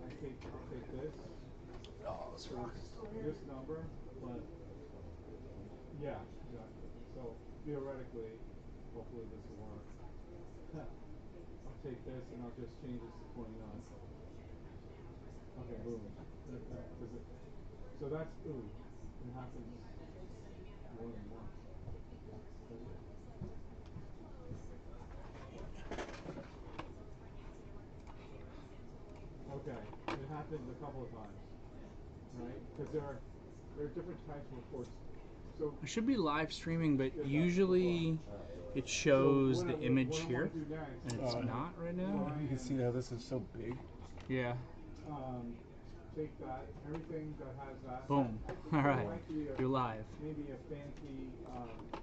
I'll take this. Oh, this works. This number, but yeah, exactly. So theoretically, hopefully this will work. I'll take this and I'll just change this to 29. Okay, boom. Does it? So that's ooh. It happens more than once. Okay, it happens a couple of times, right? Because there are different types of reports. So I should be live streaming, but yeah, usually it so shows the image what I here, want to do next, and it's not right now. You can see how this is so big. Yeah. Take that, everything that has that. Boom. All There right. might be You're live. maybe a fancy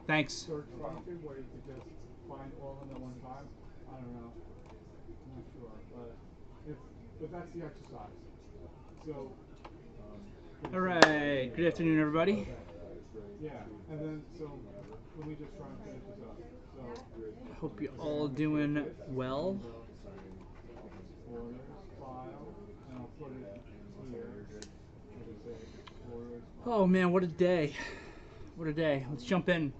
Thanks. search function where you could just find all of them at one time. I don't know. I'm not sure, but that's the exercise. So. All right. Good afternoon, everybody. Okay. Yeah, and then so let me just try and finish this up. So. Hope you're all doing well. Orders, file, and I'll put it here. I'll just say orders. Oh man, what a day! What a day. Let's jump in.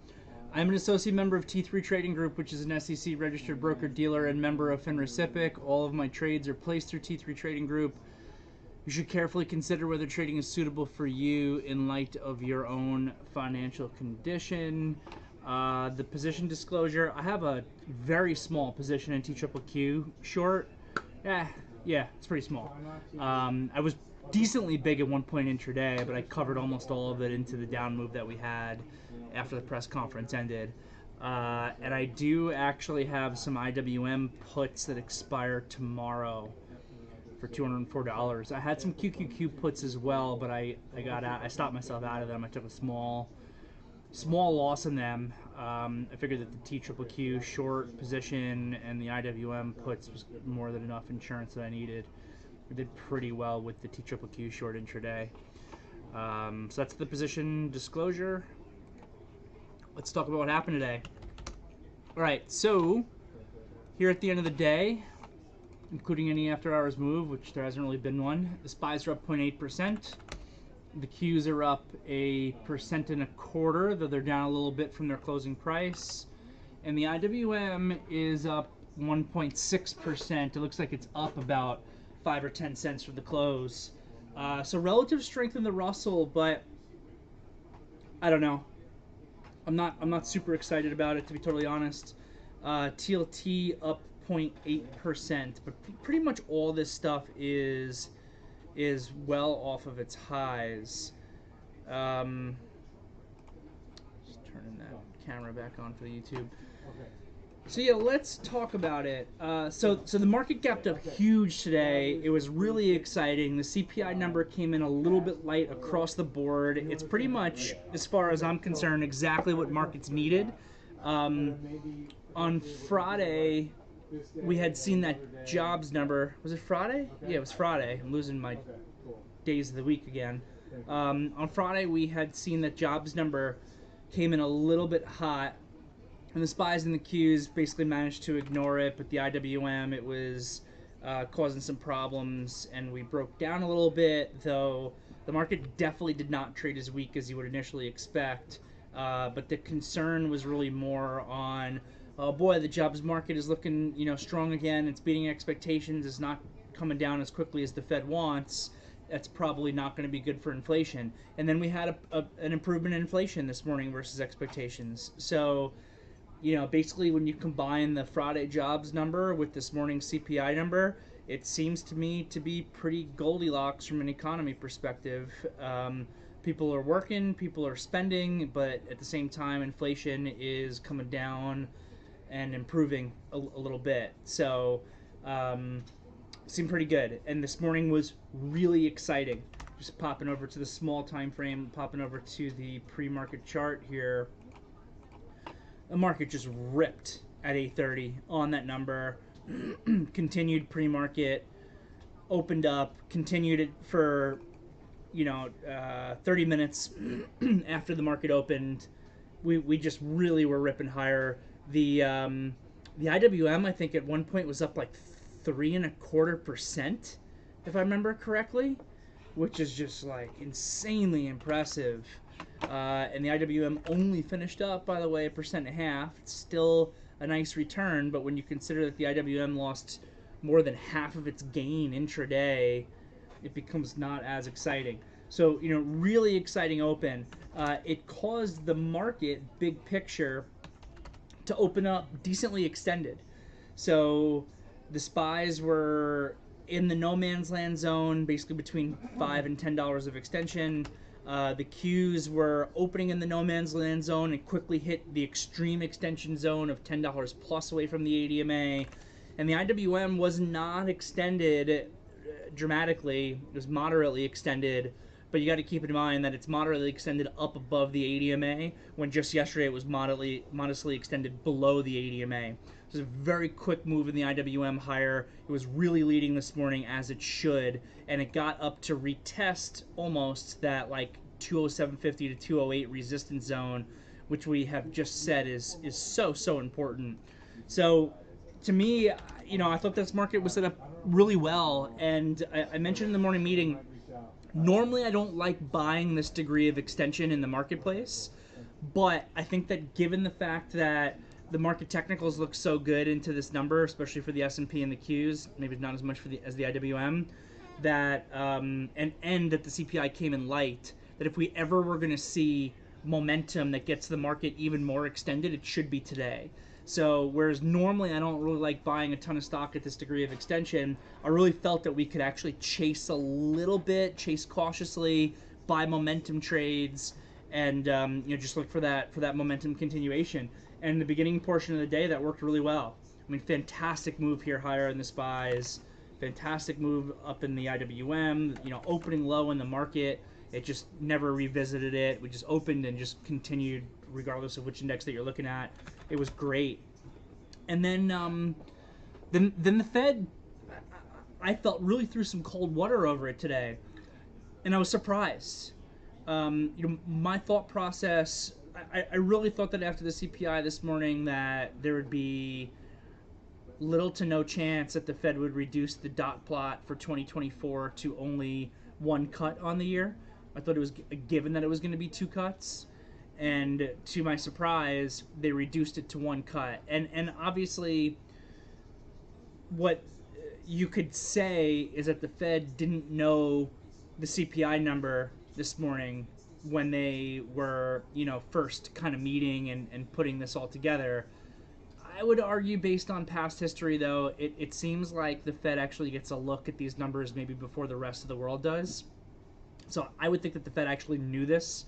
I'm an associate member of T3 Trading Group, which is an SEC registered broker dealer and member of FINRA SIPC. All of my trades are placed through T3 Trading Group. You should carefully consider whether trading is suitable for you in light of your own financial condition. The position disclosure, I have a very small position in TQQQ short. Yeah, it's pretty small. I was decently big at one point intraday, but I covered almost all of it into the down move that we had after the press conference ended. And I do actually have some IWM puts that expire tomorrow for $204. I had some QQQ puts as well, but I got out. I stopped myself out of them. I took a small loss in them. I figured that the TQQQ short position and the IWM puts was more than enough insurance that I needed. I did pretty well with the TQQQ short intraday. So that's the position disclosure. Let's talk about what happened today. All right, so here at the end of the day, including any after-hours move, which there hasn't really been one, the SPYs are up 0.8%. The Qs are up 1.25%, though they're down a little bit from their closing price. And the IWM is up 1.6%. It looks like it's up about 5 or 10 cents from the close. So relative strength in the Russell, but I don't know. I'm not super excited about it, to be totally honest. TLT up 0.8%, but pretty much all this stuff is well off of its highs. Just turning that camera back on for the YouTube. So yeah, let's talk about it. So the market gapped up huge today. It was really exciting. The CPI number came in a little bit light across the board. It's pretty much, as far as I'm concerned, exactly what markets needed. On Friday, we had seen that jobs number. Was it Friday? Yeah, it was Friday. I'm losing my days of the week again. On Friday, we had seen that jobs number came in a little bit hot, and the SPYs and the Qs basically managed to ignore it, but the IWM, it was causing some problems, and we broke down a little bit, though the market definitely did not trade as weak as you would initially expect. But the concern was really more on, oh boy, the jobs market is looking, strong again. It's beating expectations. It's not coming down as quickly as the Fed wants. That's probably not going to be good for inflation. And then we had an improvement in inflation this morning versus expectations. So, basically when you combine the Friday jobs number with this morning's CPI number, it seems to me to be pretty Goldilocks from an economy perspective. People are working, people are spending, but at the same time, inflation is coming down and improving a little bit. So, seemed pretty good. And this morning was really exciting. Just popping over to the small time frame, popping over to the pre-market chart here. The market just ripped at 8:30 on that number. Continued pre-market, opened up, continued it for 30 minutes after the market opened. We just really were ripping higher. The IWM, I think at one point was up like 3.25%. if I remember correctly, which is just like insanely impressive. And the IWM only finished up, by the way, 1.5%. It's still a nice return, but when you consider that the IWM lost more than half of its gain intraday, it becomes not as exciting. So, really exciting open. It caused the market, big picture, to open up decently extended. So the SPYs were in the no man's land zone, basically between $5 and $10 of extension. The Qs were opening in the no man's land zone and quickly hit the extreme extension zone of $10 plus away from the ADMA. And the IWM was not extended dramatically. It was moderately extended, but you got to keep in mind that it's moderately extended up above the ADMA when just yesterday it was modestly extended below the ADMA. So it's a very quick move in the IWM higher. It was really leading this morning as it should, and it got up to retest almost that like 207.50 to 208 resistance zone, which we have just said is so important. So to me, I thought this market was set up really well, and I mentioned in the morning meeting, normally I don't like buying this degree of extension in the marketplace, but I think that given the fact that the market technicals look so good into this number, especially for the S&P and the Qs, maybe not as much as the IWM, that and that the CPI came in light, that if we ever were going to see momentum that gets the market even more extended, it should be today. So whereas normally I don't really like buying a ton of stock at this degree of extension, I really felt that we could actually chase a little bit, chase cautiously, buy momentum trades, and just look for that momentum continuation. And in the beginning portion of the day, that worked really well. I mean, fantastic move here higher in the SPYs, fantastic move up in the IWM. Opening low in the market, it just never revisited it. We just opened and just continued regardless of which index that you're looking at. It was great. And then the Fed, I felt, really threw some cold water over it today, and I was surprised. My thought process, I really thought that after the CPI this morning that there would be little to no chance that the Fed would reduce the dot plot for 2024 to only one cut on the year. I thought it was a given that it was going to be 2 cuts. And to my surprise, they reduced it to 1 cut. And obviously, what you could say is that the Fed didn't know the CPI number this morning when they were, first kind of meeting and putting this all together. I would argue, based on past history, though, it seems like the Fed actually gets a look at these numbers maybe before the rest of the world does. So I would think that the Fed actually knew this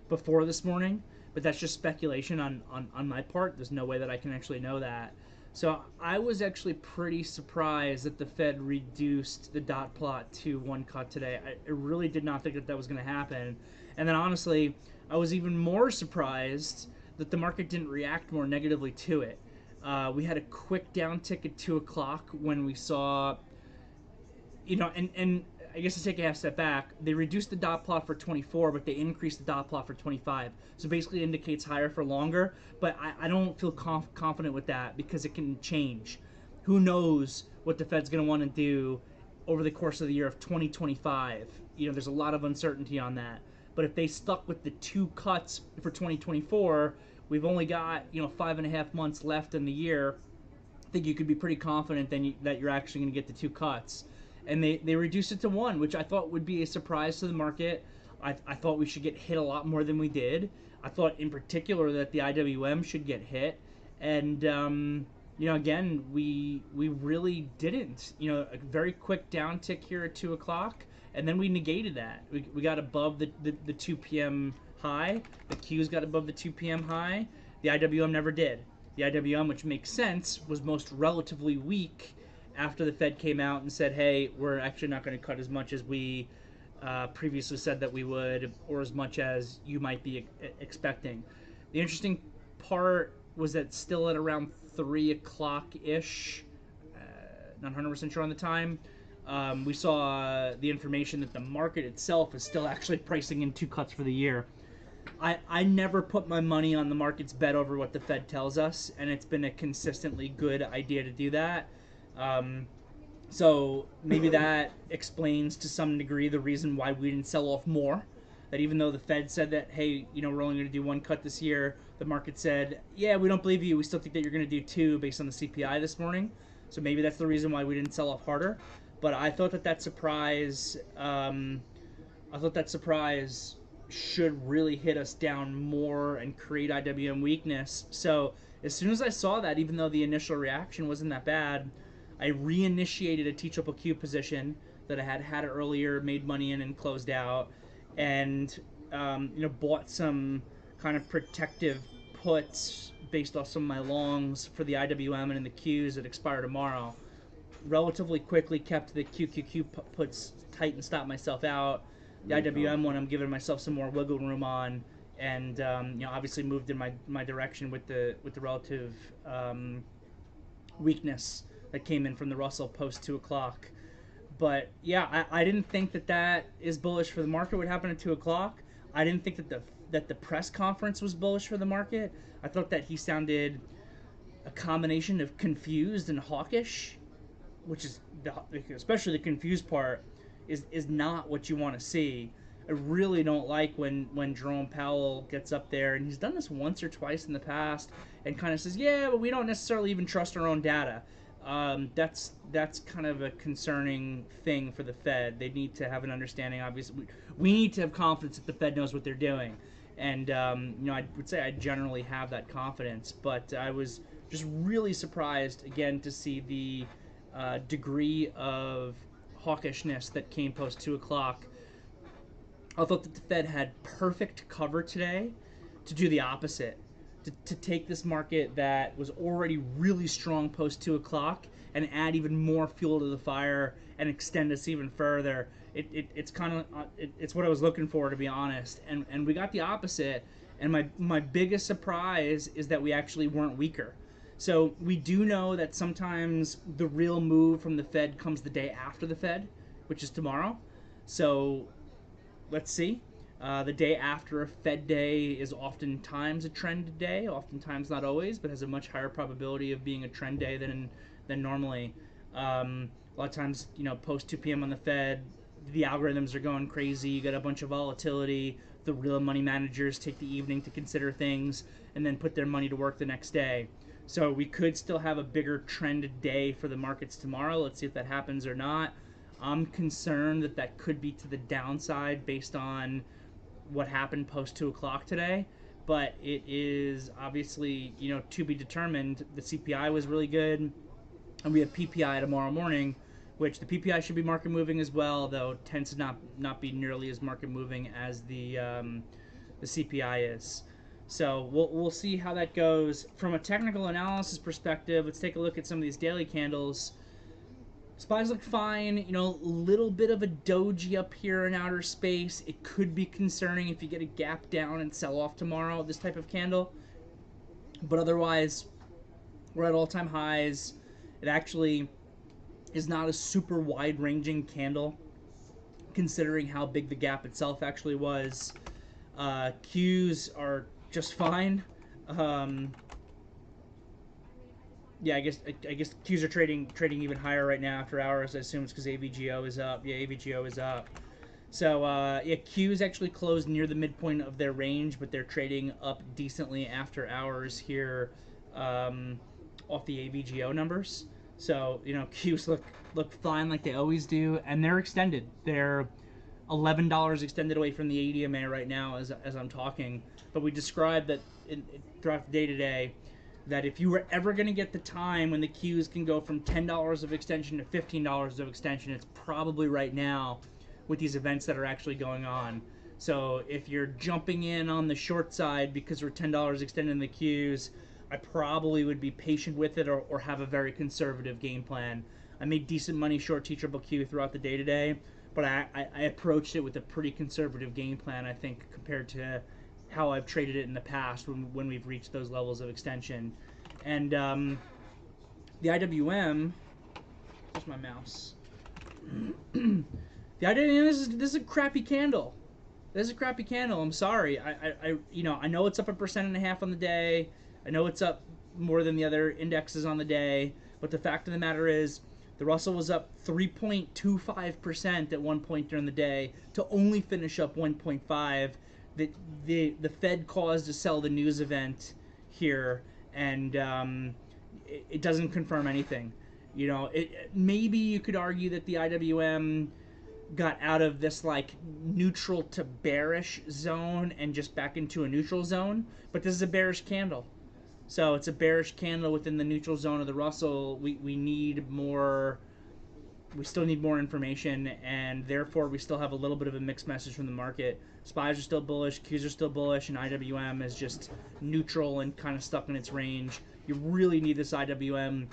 before this morning, but that's just speculation on my part. There's no way that I can actually know that. So I was actually pretty surprised that the Fed reduced the dot plot to 1 cut today. I really did not think that was going to happen. And then honestly, I was even more surprised that the market didn't react more negatively to it. We had a quick downtick at 2 o'clock when we saw, and I guess to take a half step back, they reduced the dot plot for 24, but they increased the dot plot for 25. So basically it indicates higher for longer, but I don't feel confident with that because it can change. Who knows what the Fed's going to want to do over the course of the year of 2025. There's a lot of uncertainty on that. But if they stuck with the 2 cuts for 2024, we've only got 5.5 months left in the year. I think you could be pretty confident that you're actually going to get the 2 cuts. And they reduced it to 1, which I thought would be a surprise to the market. I thought we should get hit a lot more than we did. I thought in particular that the IWM should get hit. And, again, we really didn't. A very quick downtick here at 2 o'clock, and then we negated that. We got above the 2 p.m. high. The Qs got above the 2 p.m. high. The IWM never did. The IWM, which makes sense, was most relatively weak after the Fed came out and said, hey, we're actually not going to cut as much as we previously said that we would, or as much as you might be expecting. The interesting part was that still at around 3 o'clock-ish, not 100% sure on the time, we saw the information that the market itself is still actually pricing in 2 cuts for the year. I never put my money on the market's bet over what the Fed tells us, and it's been a consistently good idea to do that. So maybe that explains to some degree the reason why we didn't sell off more. That even though the Fed said that, hey, we're only going to do one cut this year, the market said, yeah, we don't believe you. We still think that you're going to do two based on the CPI this morning. So maybe that's the reason why we didn't sell off harder. But I thought that surprise, should really hit us down more and create IWM weakness. So as soon as I saw that, even though the initial reaction wasn't that bad, I reinitiated a TQQQ position that I had had earlier, made money in and closed out, and bought some kind of protective puts based off some of my longs for the IWM and in the Qs that expire tomorrow. Relatively quickly kept the QQQ puts tight and stopped myself out. The IWM one I'm giving myself some more wiggle room on, and obviously moved in my direction with the relative weakness that came in from the Russell post 2 o'clock. But yeah, I didn't think that is bullish for the market. What happened at 2 o'clock? I didn't think that the press conference was bullish for the market. I thought that he sounded a combination of confused and hawkish, which is especially the confused part is not what you want to see. I really don't like when Jerome Powell gets up there, and he's done this once or twice in the past, and kind of says, yeah, but we don't necessarily even trust our own data. That's kind of a concerning thing for the Fed. They need to have an understanding. Obviously, we need to have confidence that the Fed knows what they're doing, and I would say I generally have that confidence. But I was just really surprised again to see the degree of hawkishness that came post 2 o'clock. I thought that the Fed had perfect cover today to do the opposite. To take this market that was already really strong post 2 o'clock and add even more fuel to the fire and extend us even further. It's kind of it's what I was looking for, to be honest. And we got the opposite. And my biggest surprise is that we actually weren't weaker. So we do know that sometimes the real move from the Fed comes the day after the Fed, which is tomorrow. So let's see. The day after a Fed day is oftentimes a trend day, oftentimes not always, but has a much higher probability of being a trend day than normally. A lot of times, post 2 p.m. on the Fed, the algorithms are going crazy. You got a bunch of volatility. The real money managers take the evening to consider things and then put their money to work the next day. So we could still have a bigger trend day for the markets tomorrow. Let's see if that happens or not. I'm concerned that could be to the downside based on what happened post 2 o'clock today, but it is obviously to be determined. The CPI was really good, and we have PPI tomorrow morning, which the PPI should be market moving as well, though it tends to not be nearly as market moving as the CPI is. So we'll see how that goes. From a technical analysis perspective, let's take a look at some of these daily candles. SPYs look fine, little bit of a doji up here in outer space. It could be concerning if you get a gap down and sell off tomorrow, this type of candle. But otherwise, we're at all-time highs. It actually is not a super wide-ranging candle, considering how big the gap itself actually was. Qs are just fine. Yeah, I guess Qs are trading even higher right now after hours. I assume it's because AVGO is up. Yeah, AVGO is up. So yeah, Qs actually closed near the midpoint of their range, but they're trading up decently after hours here off the AVGO numbers. So Qs look fine like they always do, and they're extended. They're $11 extended away from the ADMA right now as I'm talking. But we described that throughout the day today, that if you were ever going to get the time when the Qs can go from $10 of extension to $15 of extension, it's probably right now with these events that are actually going on. So if you're jumping in on the short side because we're $10 extending the Qs, I probably would be patient with it or have a very conservative game plan. I made decent money short TQQQ throughout the day today, but I approached it with a pretty conservative game plan, I think, compared to how I've traded it in the past when we've reached those levels of extension. And the IWM, where's my mouse? The IWM, this is a crappy candle. This is a crappy candle. I'm sorry. I know it's up 1.5% on the day. I know it's up more than the other indexes on the day. But the fact of the matter is, The Russell was up 3.25% at one point during the day to only finish up 1.5. The Fed caused a sell the news event here, and it doesn't confirm anything. You know, maybe you could argue that the IWM got out of this like neutral to bearish zone and just back into a neutral zone, but this is a bearish candle. So it's a bearish candle within the neutral zone of the Russell. We need more. We still need more information, and therefore we still have a little bit of a mixed message from the market. SPYs are still bullish, Qs are still bullish, and IWM is just neutral and kind of stuck in its range. You really need this IWM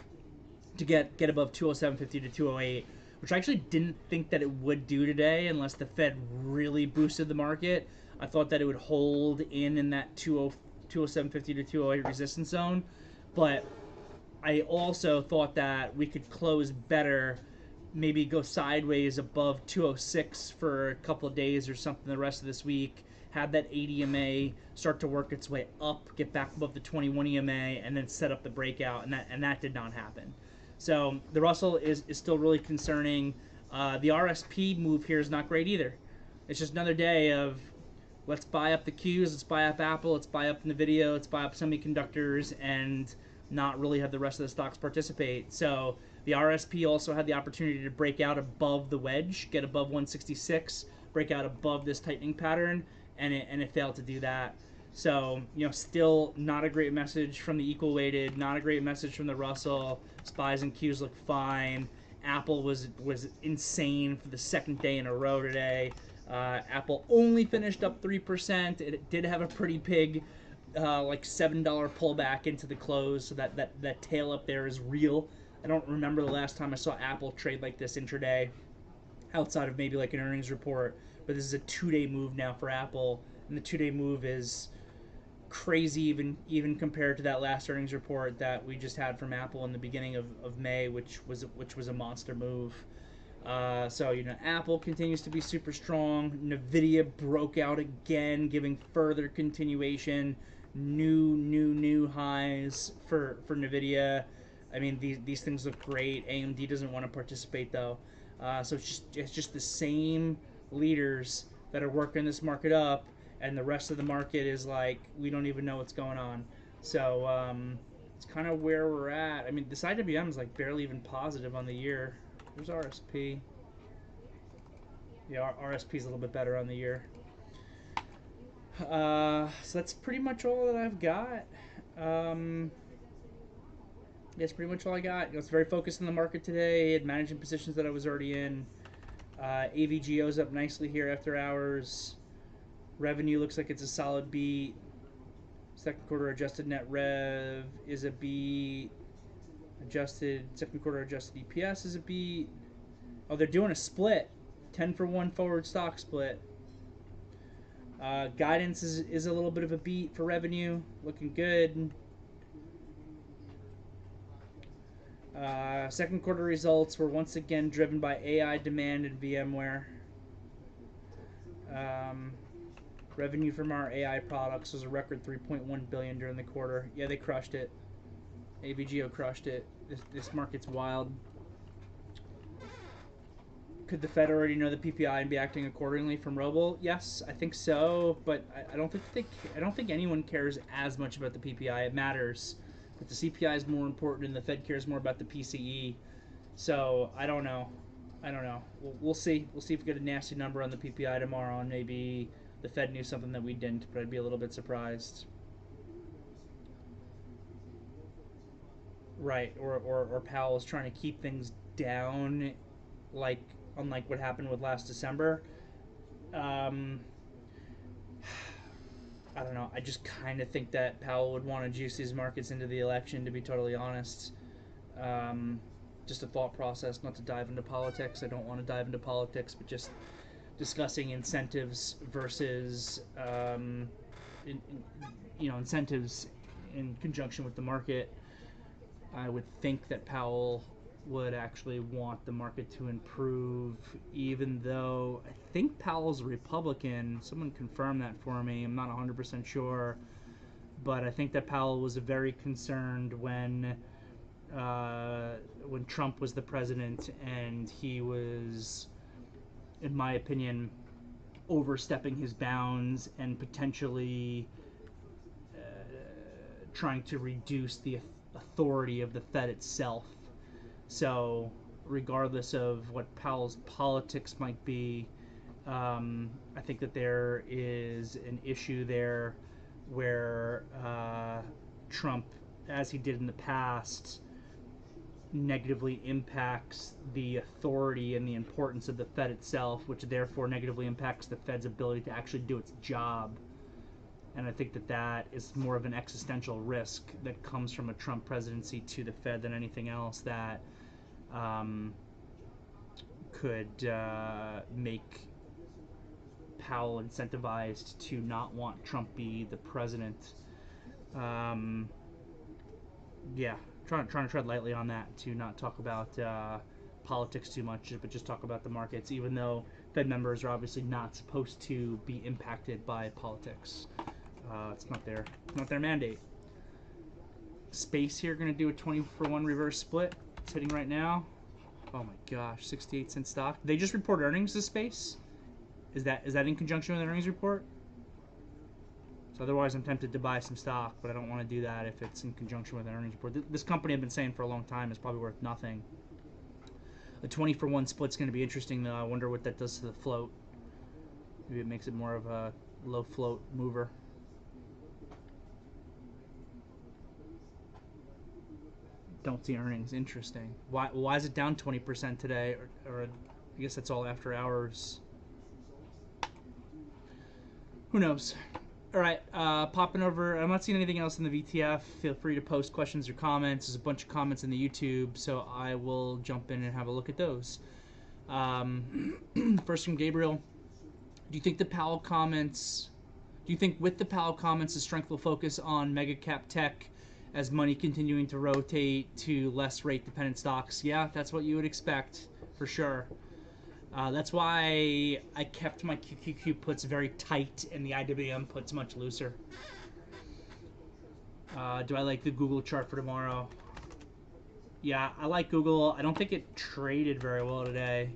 to get above 207.50 to 208, which I actually didn't think that it would do today unless the Fed really boosted the market. I thought that it would hold in that 207.50 to 208 resistance zone, but I also thought that we could close better, maybe go sideways above 206 for a couple of days or something the rest of this week, have that 80 EMA start to work its way up, get back above the 21 EMA, and then set up the breakout, and that did not happen. So the Russell is still really concerning. The RSP move here is not great either. It's just another day of let's buy up the Qs, let's buy up Apple, let's buy up NVIDIA, let's buy up semiconductors, and not really have the rest of the stocks participate. So the RSP also had the opportunity to break out above the wedge, get above 166, break out above this tightening pattern, and it failed to do that. So, you know, still not a great message from the equal weighted, not a great message from the Russell. SPYs and Qs look fine. Apple was insane for the second day in a row today. Apple only finished up 3%. It did have a pretty big, like $7 pullback into the close, so that tail up there is real. I don't remember the last time I saw Apple trade like this intraday, outside of maybe like an earnings report. But this is a 2-day move now for Apple, and the 2-day move is crazy, even compared to that last earnings report that we just had from Apple in the beginning of May, which was a monster move. So, you know, Apple continues to be super strong. NVIDIA broke out again, giving further continuation. New highs for NVIDIA. I mean, these things look great. AMD doesn't want to participate though. So it's just the same leaders that are working this market up, and the rest of the market is like, we don't even know what's going on. So it's kind of where we're at. I mean, this IWM is like barely even positive on the year. There's RSP. Yeah, RSP is a little bit better on the year. So that's pretty much all that I've got. That's pretty much all I got. You know, it's very focused on the market today, and managing positions that I was already in. AVGO's up nicely here after hours. Revenue looks like it's a solid beat. Second quarter adjusted net rev is a beat. Second quarter adjusted EPS is a beat. Oh, they're doing a split. 10-for-1 forward stock split. Guidance is a little bit of a beat for revenue. Looking good. Second quarter results were once again driven by AI demand and VMware. Revenue from our AI products was a record $3.1 billion during the quarter. Yeah, they crushed it. AVGO crushed it. This market's wild. Could the Fed already know the PPI and be acting accordingly from Roble? Yes, I think so, but I don't think anyone cares as much about the PPI. It matters, but the CPI is more important, and the Fed cares more about the PCE. So I don't know. We'll see. We'll see if we get a nasty number on the PPI tomorrow, and maybe the Fed knew something that we didn't, but I'd be a little bit surprised. Right, or Powell is trying to keep things down, like unlike what happened with last December. I don't know. I just kind of think that Powell would want to juice these markets into the election, to be totally honest. Just a thought process, not to dive into politics. I don't want to dive into politics, but just discussing incentives versus, incentives in conjunction with the market. I would think that Powell would actually want the market to improve, even though I think Powell's a Republican. Someone confirm that for me. I'm not 100% sure, but I think that Powell was very concerned when when Trump was the president, and he was, in my opinion, overstepping his bounds and potentially trying to reduce the authority of the Fed itself. So, regardless of what Powell's politics might be, I think that there is an issue there where Trump, as he did in the past, negatively impacts the authority and the importance of the Fed itself, which therefore negatively impacts the Fed's ability to actually do its job. And I think that that is more of an existential risk that comes from a Trump presidency to the Fed than anything else that could make Powell incentivized to not want Trump be the president. Yeah, trying to tread lightly on that, to not talk about politics too much, but just talk about the markets, even though Fed members are obviously not supposed to be impacted by politics. It's not their mandate. Space here going to do a 20-for-1 reverse split. It's hitting right now. Oh my gosh, 68-cent stock. They just report earnings this Space. Is that in conjunction with an earnings report? So otherwise, I'm tempted to buy some stock, but I don't want to do that if it's in conjunction with an earnings report. This company I've been saying for a long time is probably worth nothing. A 20-for-1 split's going to be interesting, though. I wonder what that does to the float. Maybe it makes it more of a low float mover. Don't see earnings. Interesting. Why is it down 20% today? Or I guess that's all after hours. Who knows? All right, popping over. I'm not seeing anything else in the VTF. Feel free to post questions or comments. There's a bunch of comments in the YouTube, so I will jump in and have a look at those. First from Gabriel. Do you think the Powell comments? Do you think with the Powell comments, the strength will focus on mega cap tech as money continuing to rotate to less rate dependent stocks? Yeah, that's what you would expect for sure. That's why I kept my QQQ puts very tight and the IWM puts much looser. Do I like the Google chart for tomorrow? Yeah, I like Google. I don't think it traded very well today.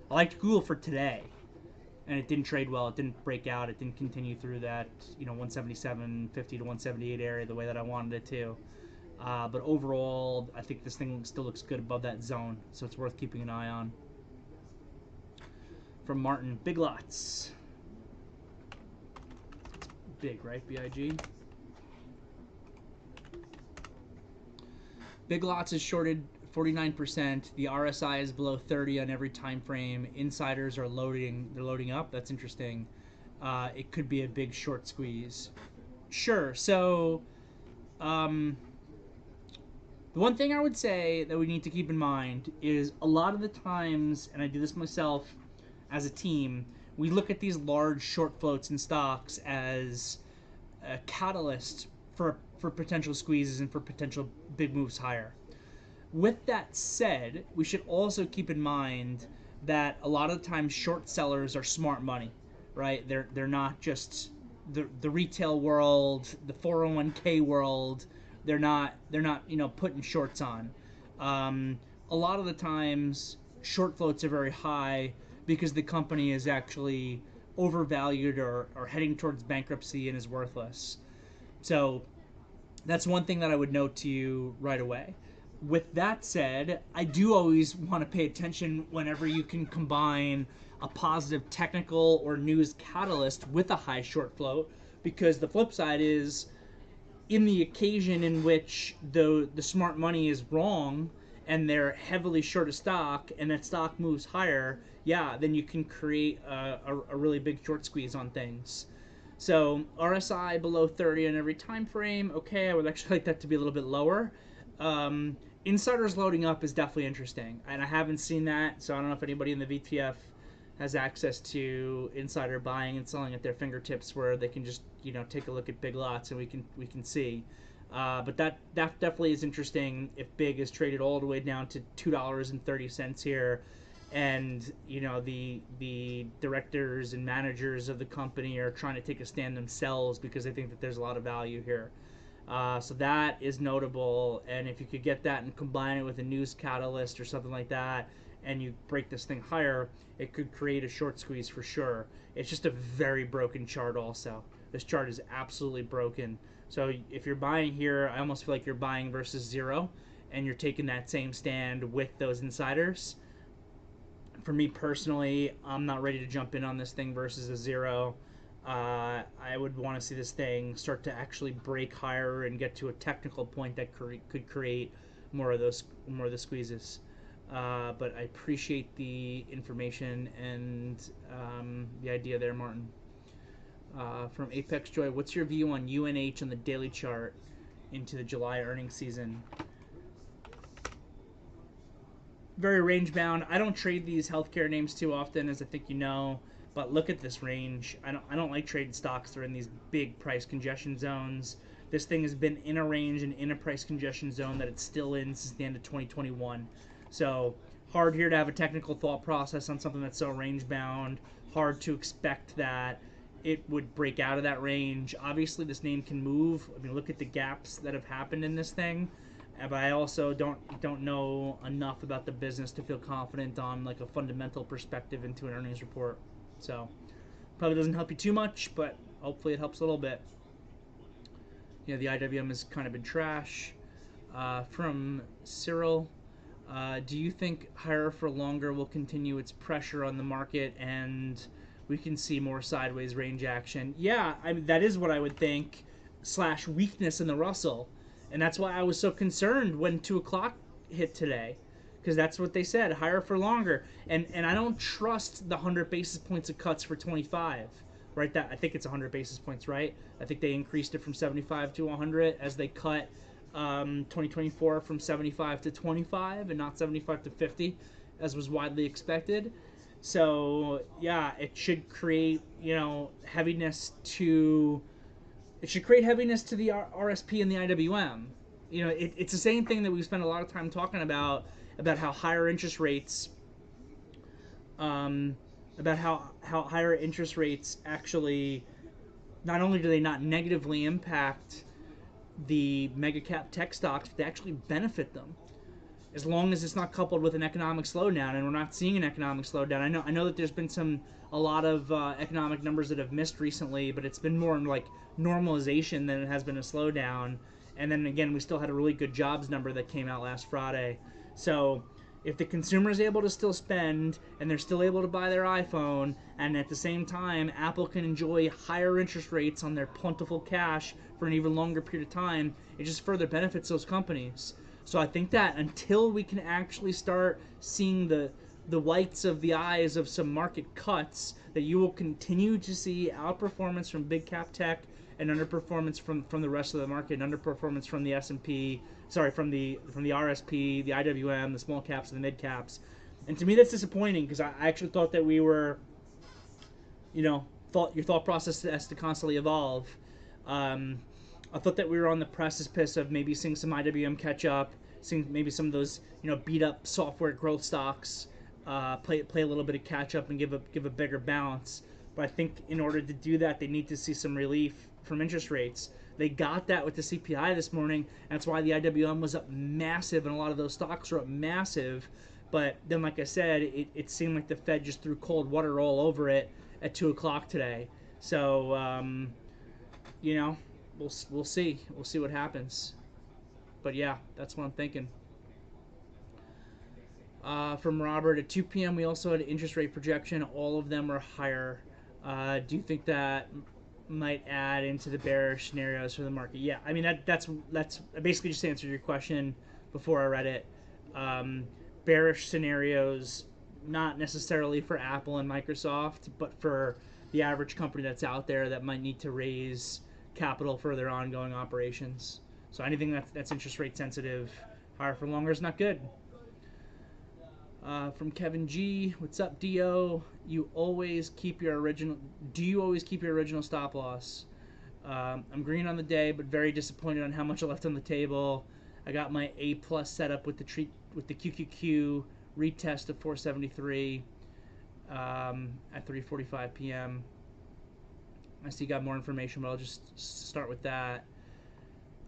I liked Google for today, and it didn't trade well. It didn't break out. It didn't continue through that 177.50 to 178 area the way that I wanted it to. But overall, I think this thing still looks good above that zone, so it's worth keeping an eye on. From Martin, big lots. Big, right? BIG. Big lots is shorted 49%. The RSI is below 30 on every time frame. Insiders are loading. They're loading up. That's interesting. It could be a big short squeeze. Sure. So, the one thing I would say that we need to keep in mind is a lot of the times, and I do this myself as a team, we look at these large short floats in stocks as a catalyst for potential squeezes and for potential big moves higher. With that said, we should also keep in mind that a lot of the times short sellers are smart money, right? They're not just the retail world, the 401k world. They're not putting shorts on. A lot of the times short floats are very high because the company is actually overvalued or heading towards bankruptcy and is worthless. So that's one thing that I would note to you right away. With that said, I do always want to pay attention whenever you can combine a positive technical or news catalyst with a high short float, because the flip side is, in the occasion in which the smart money is wrong and they're heavily short a stock and that stock moves higher, yeah, then you can create a really big short squeeze on things. So RSI below 30 on every time frame. Okay, I would actually like that to be a little bit lower. Insiders loading up is definitely interesting, and I haven't seen that, so I don't know if anybody in the VTF has access to insider buying and selling at their fingertips, where they can just take a look at big lots and we can see. But that definitely is interesting. If big is traded all the way down to $2.30 here, and the directors and managers of the company are trying to take a stand themselves because they think that there's a lot of value here. So that is notable, and if you could get that and combine it with a news catalyst or something like that, and you break this thing higher, it could create a short squeeze for sure. It's just a very broken chart also. This chart is absolutely broken. So if you're buying here, I almost feel like you're buying versus zero, and you're taking that same stand with those insiders. For me personally, I'm not ready to jump in on this thing versus a zero. I would want to see this thing start to actually break higher and get to a technical point that could create more of the squeezes. But I appreciate the information and the idea there, Martin. From Apex Joy, what's your view on UNH on the daily chart into the July earnings season? Very range bound. I don't trade these healthcare names too often, as I think you know. But look at this range. I don't like trading stocks that are in these big price congestion zones. This thing has been in a range and in a price congestion zone that it's still in since the end of 2021. So hard here to have a technical thought process on something that's so range bound. Hard to expect that it would break out of that range. Obviously, this name can move. I mean, look at the gaps that have happened in this thing. But I also don't know enough about the business to feel confident on like a fundamental perspective into an earnings report. So probably doesn't help you too much, but hopefully it helps a little bit. Yeah, the IWM has kind of been trash. From Cyril, do you think higher for longer will continue its pressure on the market and we can see more sideways range action? Yeah, I mean, that is what I would think, / weakness in the Russell. And that's why I was so concerned when 2 o'clock hit today, because that's what they said, higher for longer. And I don't trust the 100 basis points of cuts for 25, right? That I think it's 100 basis points, right? I think they increased it from 75 to 100 as they cut 2024 from 75 to 25 and not 75 to 50, as was widely expected. So yeah, it should create heaviness to. It should create heaviness to the RSP and the IWM. It's the same thing that we've spent a lot of time talking about how higher interest rates, about how higher interest rates actually, not only do they not negatively impact the mega cap tech stocks, but they actually benefit them, as long as it's not coupled with an economic slowdown, and we're not seeing an economic slowdown. I know that there's been a lot of economic numbers that have missed recently, but it's been more in like normalization than it has been a slowdown. And then again, we still had a really good jobs number that came out last Friday. So if the consumer is able to still spend and they're still able to buy their iPhone, and at the same time Apple can enjoy higher interest rates on their plentiful cash for an even longer period of time, it just further benefits those companies. So I think that until we can actually start seeing the whites of the eyes of some market cuts, that you will continue to see outperformance from big cap tech and underperformance from the rest of the market, and underperformance from the S&P, from the RSP, the IWM, the small caps, and the mid caps. And to me, that's disappointing, because I actually thought that we were, your thought process has to constantly evolve. I thought that we were on the precipice of maybe seeing some IWM catch up, seeing maybe some of those beat up software growth stocks play a little bit of catch up and give a bigger balance. But I think in order to do that, they need to see some relief from interest rates. They got that with the CPI this morning. And that's why the IWM was up massive, and a lot of those stocks were up massive. But then, like I said, it seemed like the Fed just threw cold water all over it at 2 o'clock today. So, we'll see. We'll see what happens. But yeah, that's what I'm thinking. From Robert, at 2 p.m. we also had an interest rate projection. All of them are higher. Do you think that might add into the bearish scenarios for the market? Yeah, I mean that's basically just answered your question before I read it. Bearish scenarios, not necessarily for Apple and Microsoft, but for the average company that's out there that might need to raise capital for their ongoing operations. So anything that's interest rate sensitive, higher for longer is not good. From Kevin G, what's up, Do? Do you always keep your original stop loss? I'm green on the day, but very disappointed on how much I left on the table. I got my A+ set up with the QQQ retest of 473 at 3:45 p.m. I see you got more information, but I'll just start with that.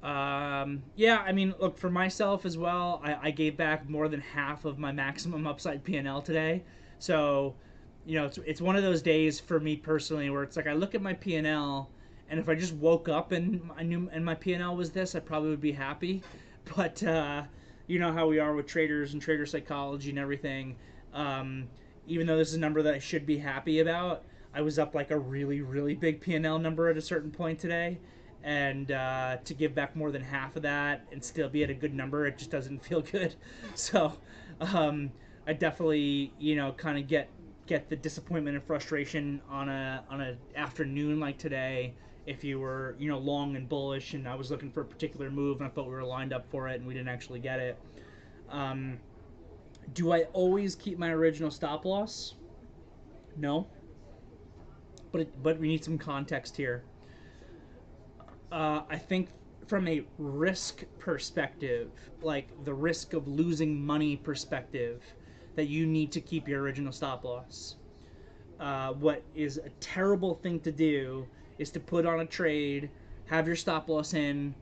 Yeah, I mean, look, for myself as well, I gave back more than half of my maximum upside P&L today. So, it's one of those days for me personally where it's like I look at my P&L, and if I just woke up and I knew and my P&L was this, I probably would be happy. But you know how we are with traders and trader psychology and everything. Um, Even though this is a number that I should be happy about, I was up like a really, really big P&L number at a certain point today, and to give back more than half of that and still be at a good number, it just doesn't feel good. So um, I definitely, kind of get the disappointment and frustration on a afternoon like today. If you were, long and bullish, and I was looking for a particular move, and I thought we were lined up for it, and we didn't actually get it. Um, do I always keep my original stop loss? No, but we need some context here. I think from a risk perspective, like the risk of losing money perspective, that you need to keep your original stop loss. What is a terrible thing to do is to put on a trade, have your stop loss in,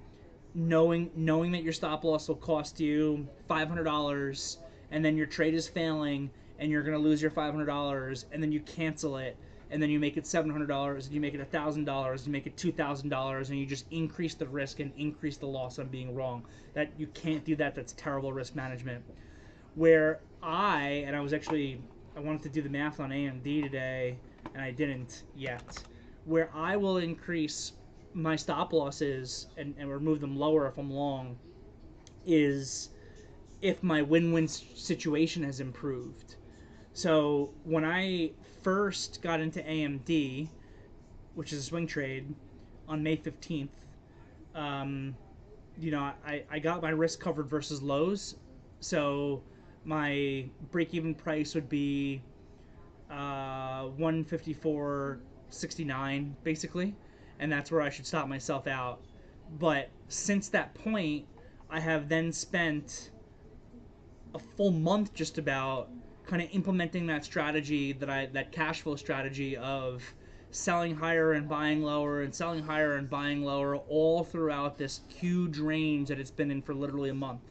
knowing that your stop loss will cost you $500, and then your trade is failing, and you're going to lose your $500, and then you cancel it, and then you make it $700, and you make it $1,000, you make it $2,000, and you just increase the risk and increase the loss on being wrong. That you can't do that. That's terrible risk management. Where I wanted to do the math on AMD today, and I didn't yet. Where I will increase my stop losses and remove them lower if I'm long is if my win-win situation has improved. So when I first got into AMD, which is a swing trade, on May 15th, I got my risk covered versus lows. So my break-even price would be 154.69 basically, and that's where I should stop myself out. But since that point, I have then spent a full month just about kind of implementing that strategy that cash flow strategy of selling higher and buying lower and selling higher and buying lower all throughout this huge range that it's been in for literally a month.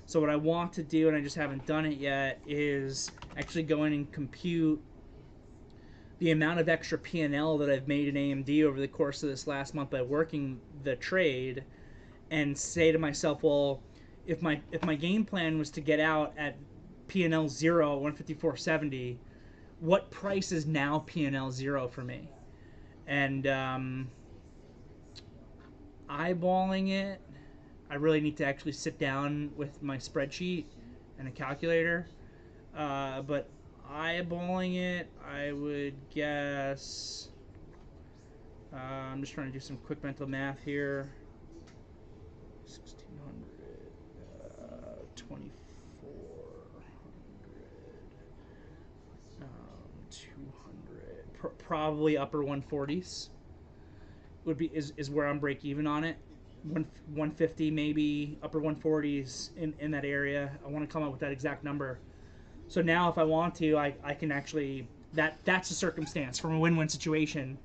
So what I want to do, and I just haven't done it yet, is actually go in and compute the amount of extra P&L that I've made in AMD over the course of this last month by working the trade, and say to myself, well, if my game plan was to get out at P&L 0 at 154.70, what price is now P&L 0 for me? And eyeballing it, I really need to actually sit down with my spreadsheet and a calculator. But eyeballing it, I would guess. I'm just trying to do some quick mental math here. 1600, 2400, 200, probably upper 140s is where I'm break even on it. 150 maybe, upper 140s in that area. I want to come up with that exact number. So now if I want to, I can actually, that's a circumstance from a win-win situation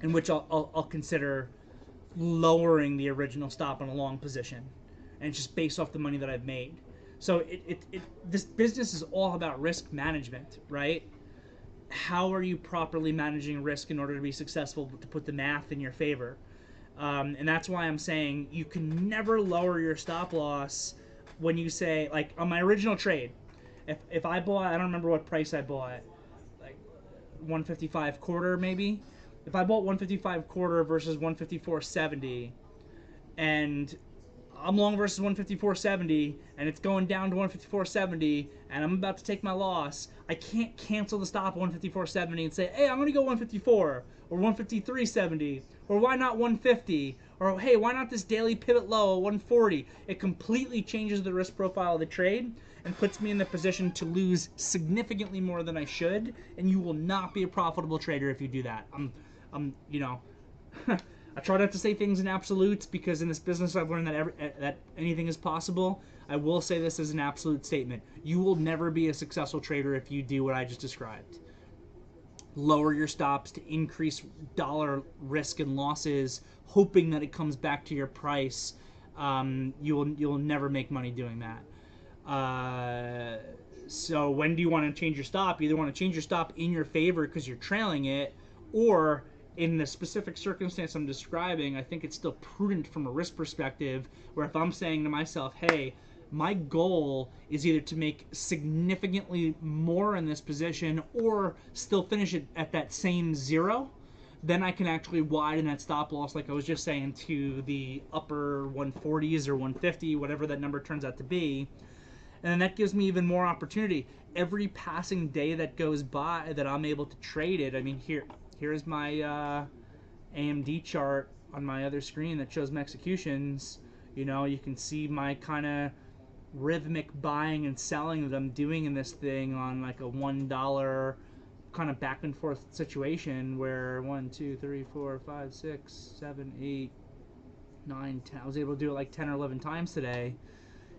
in which I'll consider lowering the original stop on a long position, and it's just based off the money that I've made. So this business is all about risk management, right? How are you properly managing risk in order to be successful, to put the math in your favor? And that's why I'm saying you can never lower your stop loss when you say, like on my original trade, if I bought, I don't remember what price I bought, like 155 quarter maybe. If I bought 155 quarter versus 154.70, and I'm long versus 154.70, and it's going down to 154.70, and I'm about to take my loss, I can't cancel the stop at 154.70 and say, hey, I'm going to go 154 or 153.70, or why not 150, or hey, why not this daily pivot low at 140? It completely changes the risk profile of the trade and puts me in the position to lose significantly more than I should, and you will not be a profitable trader if you do that. I try not to say things in absolutes, because in this business I've learned that anything is possible. I will say this as an absolute statement. You will never be a successful trader if you do what I just described. Lower your stops to increase dollar risk and losses, hoping that it comes back to your price, you'll never make money doing that. So when do you want to change your stop? You either want to change your stop in your favor because you're trailing it, or in the specific circumstance I'm describing, I think it's still prudent from a risk perspective, where if I'm saying to myself, hey, my goal is either to make significantly more in this position or still finish it at that same zero, then I can actually widen that stop loss, like I was just saying, to the upper 140s or 150, whatever that number turns out to be. And then that gives me even more opportunity. Every passing day that goes by that I'm able to trade it, I mean, here's my AMD chart on my other screen that shows my executions. You know, you can see my kind of rhythmic buying and selling that I'm doing in this thing on like a $1 kind of back and forth situation where 1, 2, 3, 4, 5, 6, 7, 8, 9, 10. I was able to do it like 10 or 11 times today.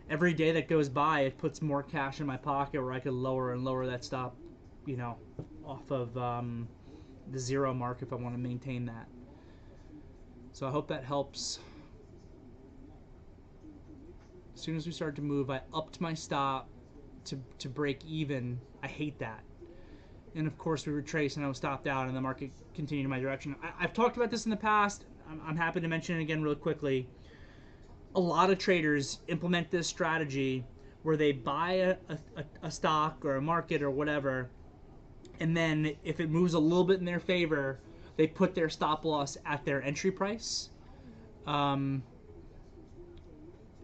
Every day that goes by, it puts more cash in my pocket where I could lower and lower that stop, you know, off of the zero mark if I want to maintain that. So I hope that helps. As soon as we started to move, I upped my stop to break even. I hate that. And of course we retraced and I was stopped out and the market continued in my direction. I've talked about this in the past. I'm happy to mention it again real quickly. A lot of traders implement this strategy where they buy a stock or a market or whatever, and then if it moves a little bit in their favor, they put their stop loss at their entry price. And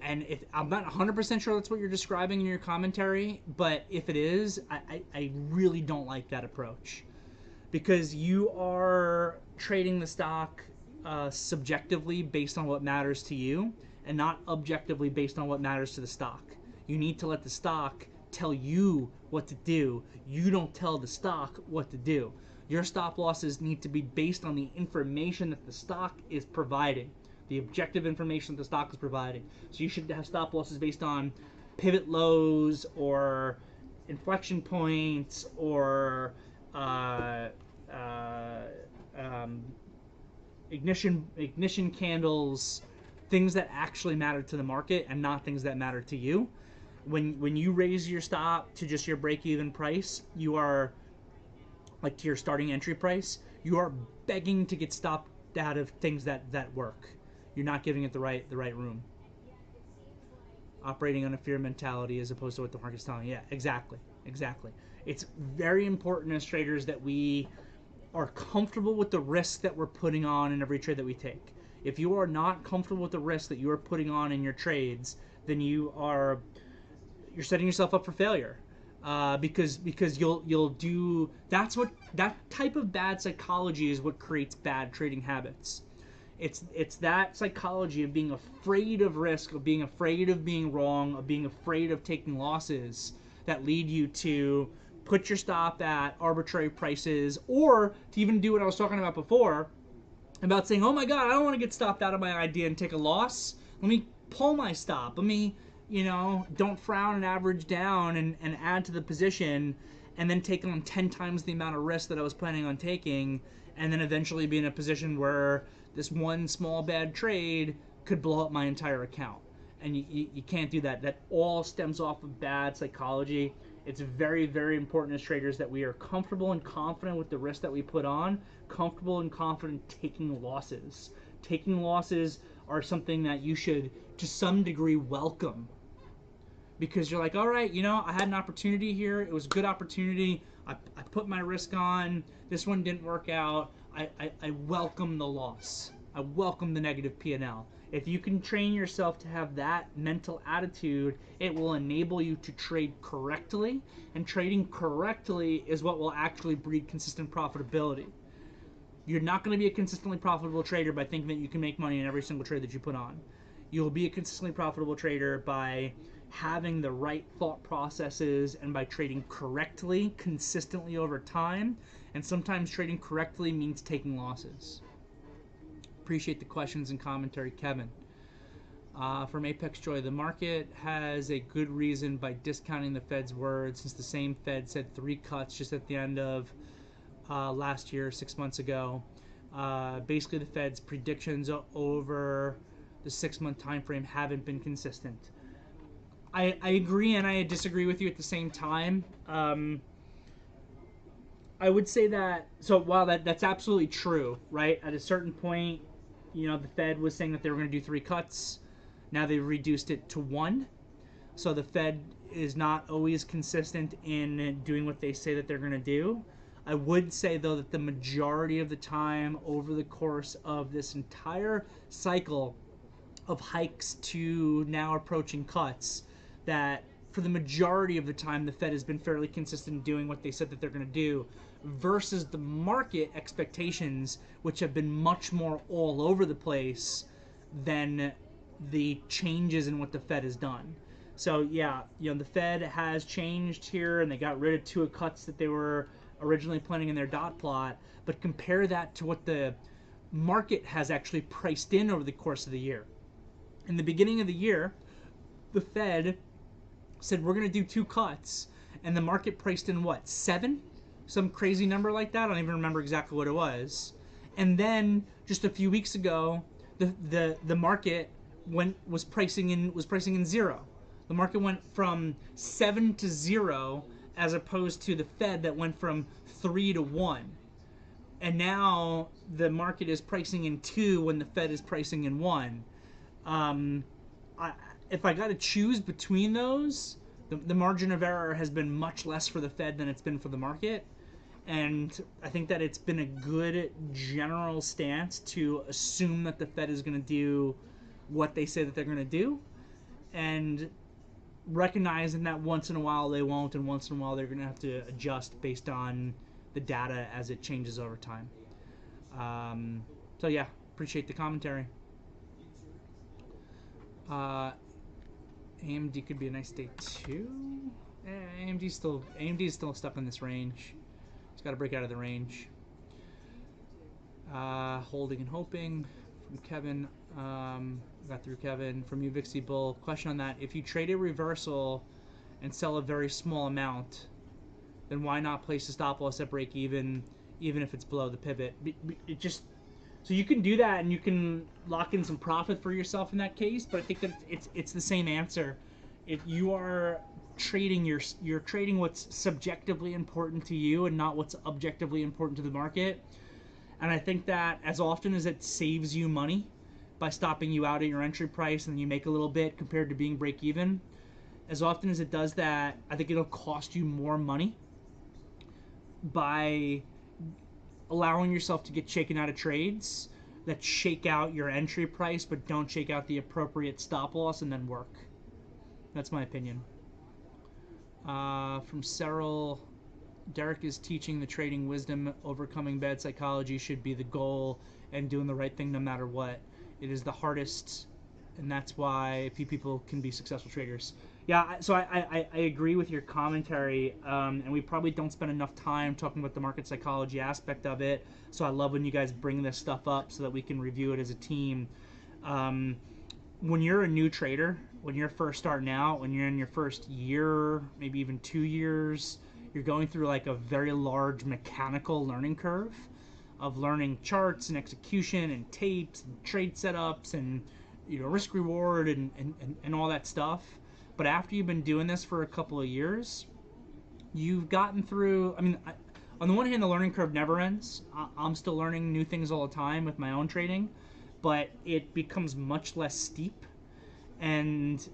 if I'm not 100% sure that's what you're describing in your commentary, but if it is, I really don't like that approach, because you are trading the stock subjectively based on what matters to you, and not objectively based on what matters to the stock. You need to let the stock tell you what to do. You don't tell the stock what to do. Your stop losses need to be based on the information that the stock is providing, the objective information that the stock is providing. So you should have stop losses based on pivot lows or inflection points or ignition candles, things that actually matter to the market and not things that matter to you. When you raise your stop to just your break-even price, you are, like, to your starting entry price, you are begging to get stopped out of things that work. You're not giving it the right room. Operating on a fear mentality as opposed to what the market's telling you. Yeah, exactly. It's very important as traders that we are comfortable with the risk that we're putting on in every trade that we take. If you are not comfortable with the risk that you are putting on in your trades, then you're setting yourself up for failure, because you'll do that type of bad psychology is what creates bad trading habits. It's that psychology of being afraid of risk, of being afraid of being wrong, of being afraid of taking losses that lead you to put your stop at arbitrary prices, or to even do what I was talking about before, about saying, oh my god, I don't want to get stopped out of my idea and take a loss. Let me pull my stop. Let me, don't frown and average down and add to the position, and then take on 10 times the amount of risk that I was planning on taking, and then eventually be in a position where this one small bad trade could blow up my entire account. And you can't do that. That all stems off of bad psychology. It's very, very important as traders that we are comfortable and confident with the risk that we put on, comfortable and confident taking losses. Taking losses are something that you should, to some degree, welcome. Because you're like, all right, I had an opportunity here. It was a good opportunity. I put my risk on. This one didn't work out. I welcome the loss. I welcome the negative P&L. If you can train yourself to have that mental attitude, it will enable you to trade correctly, and trading correctly is what will actually breed consistent profitability. You're not going to be a consistently profitable trader by thinking that you can make money in every single trade that you put on. You'll be a consistently profitable trader by having the right thought processes and by trading correctly, consistently over time, and sometimes trading correctly means taking losses. Appreciate the questions and commentary, Kevin. From Apex Joy, the market has a good reason by discounting the Fed's words, since the same Fed said 3 cuts just at the end of last year, 6 months ago. Basically, the Fed's predictions over the 6-month time frame haven't been consistent. I agree and I disagree with you at the same time. I would say that, so while that's absolutely true, right? At a certain point, the Fed was saying that they were going to do 3 cuts. Now they've reduced it to 1. So the Fed is not always consistent in doing what they say that they're going to do. I would say, though, that the majority of the time over the course of this entire cycle of hikes to now approaching cuts, that for the majority of the time the Fed has been fairly consistent in doing what they said that they're going to do, versus the market expectations, which have been much more all over the place than the changes in what the Fed has done. So yeah, the Fed has changed here, and they got rid of 2 cuts that they were originally planning in their dot plot. But compare that to what the market has actually priced in over the course of the year. In the beginning of the year, the Fed said we're going to do 2 cuts, and the market priced in what, 7? Some crazy number like that. I don't even remember exactly what it was. And then just a few weeks ago, the market was pricing in 0. The market went from 7 to 0, as opposed to the Fed that went from 3 to 1. And now the market is pricing in 2 when the Fed is pricing in 1. If I got to choose between those, the margin of error has been much less for the Fed than it's been for the market. And I think that it's been a good general stance to assume that the Fed is going to do what they say that they're going to do, and recognizing that once in a while they won't, and once in a while they're going to have to adjust based on the data as it changes over time. So yeah, appreciate the commentary. AMD could be a nice day too. AMD's still stuck in this range. It's got to break out of the range. Holding and hoping from Kevin. Got through Kevin. From you, Vixie Bull. Question on that: if you trade a reversal and sell a very small amount, then why not place a stop loss at break even if it's below the pivot? So you can do that and you can lock in some profit for yourself in that case. But I think that it's the same answer. If you are trading, you're trading what's subjectively important to you and not what's objectively important to the market. And I think that as often as it saves you money by stopping you out at your entry price and then you make a little bit compared to being break even, as often as it does that, I think it'll cost you more money by allowing yourself to get shaken out of trades that shake out your entry price but don't shake out the appropriate stop loss and then work. That's my opinion. From Cyril, Derrick is teaching the trading wisdom. Overcoming bad psychology should be the goal, and doing the right thing no matter what. It is the hardest, and that's why few people can be successful traders. Yeah, so I agree with your commentary, and we probably don't spend enough time talking about the market psychology aspect of it, so I love when you guys bring this stuff up so that we can review it as a team. When you're a new trader, when you're first starting out, when you're in your first year, maybe even 2 years, you're going through like a very large mechanical learning curve of learning charts and execution and tapes and trade setups and risk reward and all that stuff. But after you've been doing this for a couple of years, you've gotten through, on the one hand, the learning curve never ends. I'm still learning new things all the time with my own trading, but it becomes much less steep. And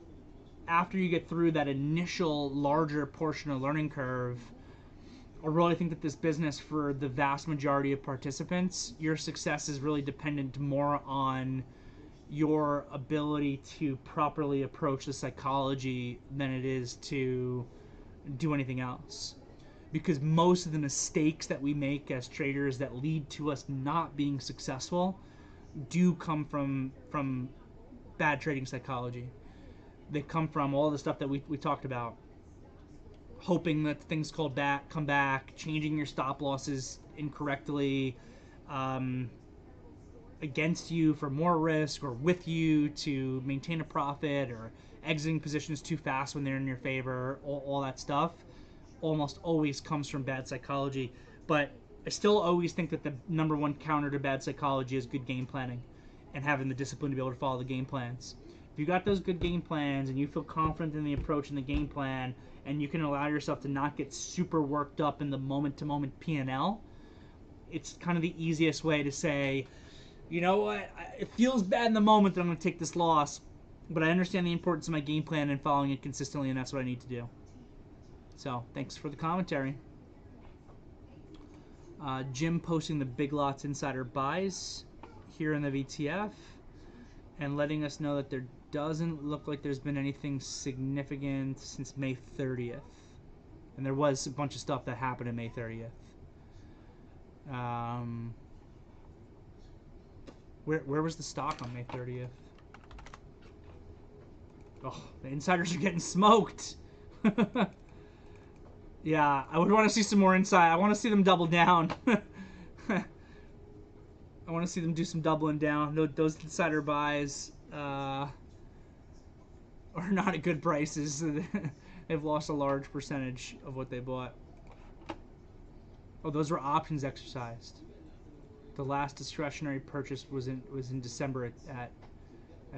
after you get through that initial larger portion of learning curve, I really think that this business, for the vast majority of participants, your success is really dependent more on your ability to properly approach the psychology than it is to do anything else. Because most of the mistakes that we make as traders that lead to us not being successful do come from bad trading psychology. They come from all the stuff that we talked about. Hoping that things come back, changing your stop losses incorrectly, against you for more risk, or with you to maintain a profit, or exiting positions too fast when they're in your favor. All that stuff almost always comes from bad psychology. But I still always think that the number one counter to bad psychology is good game planning. and having the discipline to be able to follow the game plans. If you got those good game plans and you feel confident in the approach and the game plan, and you can allow yourself to not get super worked up in the moment-to-moment P&L, it's kind of the easiest way to say, you know what, it feels bad in the moment that I'm going to take this loss, but I understand the importance of my game plan and following it consistently, and that's what I need to do. So, thanks for the commentary. Jim posting the Big Lots insider buys here in the VTF and letting us know that there doesn't look like there's been anything significant since May 30th. And there was a bunch of stuff that happened on May 30th. Where was the stock on May 30th? Oh, the insiders are getting smoked. Yeah, I would want to see some more inside. I want to see them double down. I want to see them do some doubling down. Those insider buys are not at good prices. They've lost a large percentage of what they bought. Oh, those were options exercised. The last discretionary purchase was in December at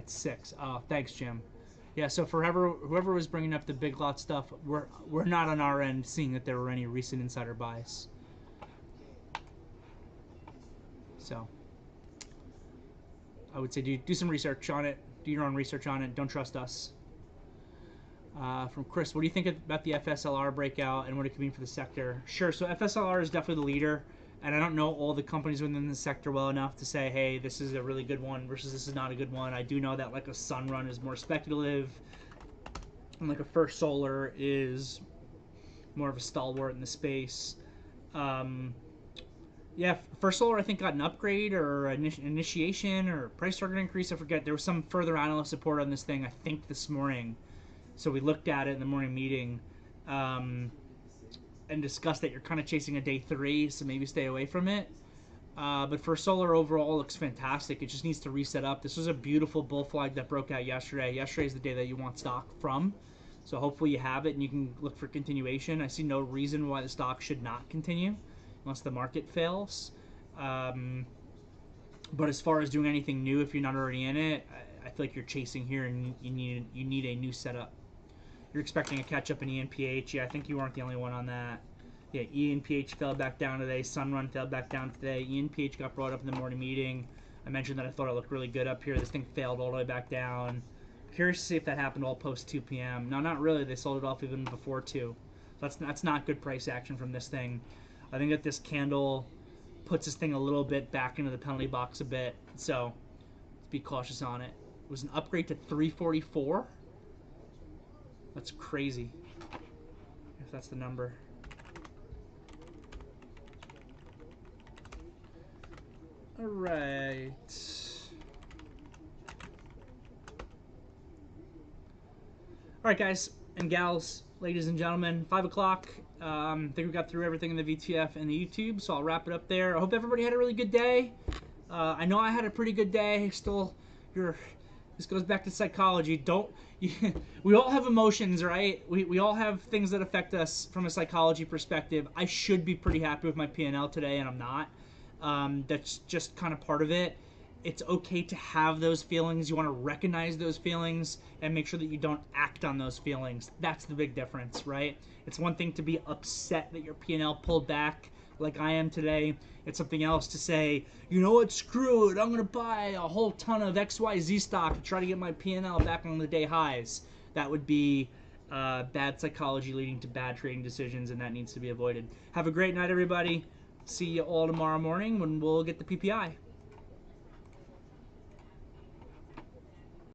6. Oh, thanks, Jim. Yeah, so for whoever was bringing up the Big Lot stuff, we're not on our end seeing that there were any recent insider buys. So I would say do some research on it. Do your own research on it. Don't trust us. From Chris, what do you think about the FSLR breakout and what it could mean for the sector? Sure, so FSLR is definitely the leader, and I don't know all the companies within the sector well enough to say, hey, this is a really good one versus this is not a good one. I do know that like a Sunrun is more speculative, and like a First Solar is more of a stalwart in the space. Yeah, First Solar I think got an upgrade or an initiation or price target increase. I forget. There was some further analyst support on this thing I think this morning. So we looked at it in the morning meeting and discussed that you're kind of chasing a day 3, so maybe stay away from it. But for Solar overall, looks fantastic. It just needs to reset up. This was a beautiful bull flag that broke out yesterday. Yesterday is the day that you want stock from. So hopefully you have it and you can look for continuation. I see no reason why the stock should not continue unless the market fails. But as far as doing anything new, if you're not already in it, I feel like you're chasing here and you need a new setup. You're expecting a catch-up in ENPH. Yeah, I think you weren't the only one on that. Yeah, ENPH fell back down today. Sunrun fell back down today. ENPH got brought up in the morning meeting. I mentioned that I thought it looked really good up here. This thing failed all the way back down. Curious to see if that happened all post 2 p.m. No, not really. They sold it off even before 2. That's not good price action from this thing. I think that this candle puts this thing a little bit back into the penalty box a bit. So let's be cautious on it. It was an upgrade to 344. That's crazy, if that's the number. All right. All right, guys and gals, ladies and gentlemen, 5 o'clock. I think we got through everything in the VTF and the YouTube, so I'll wrap it up there. I hope everybody had a really good day. I know I had a pretty good day. Still, this goes back to psychology. We all have emotions, right? We all have things that affect us from a psychology perspective. I should be pretty happy with my P&L today, and I'm not. That's just kind of part of it. It's okay to have those feelings. You want to recognize those feelings and make sure that you don't act on those feelings. That's the big difference, right? It's one thing to be upset that your P&L pulled back like I am today. It's something else to say, you know what, screw it, I'm going to buy a whole ton of XYZ stock to try to get my P&L back on the day highs. That would be bad psychology leading to bad trading decisions, and that needs to be avoided. Have a great night, everybody. See you all tomorrow morning when we'll get the PPI.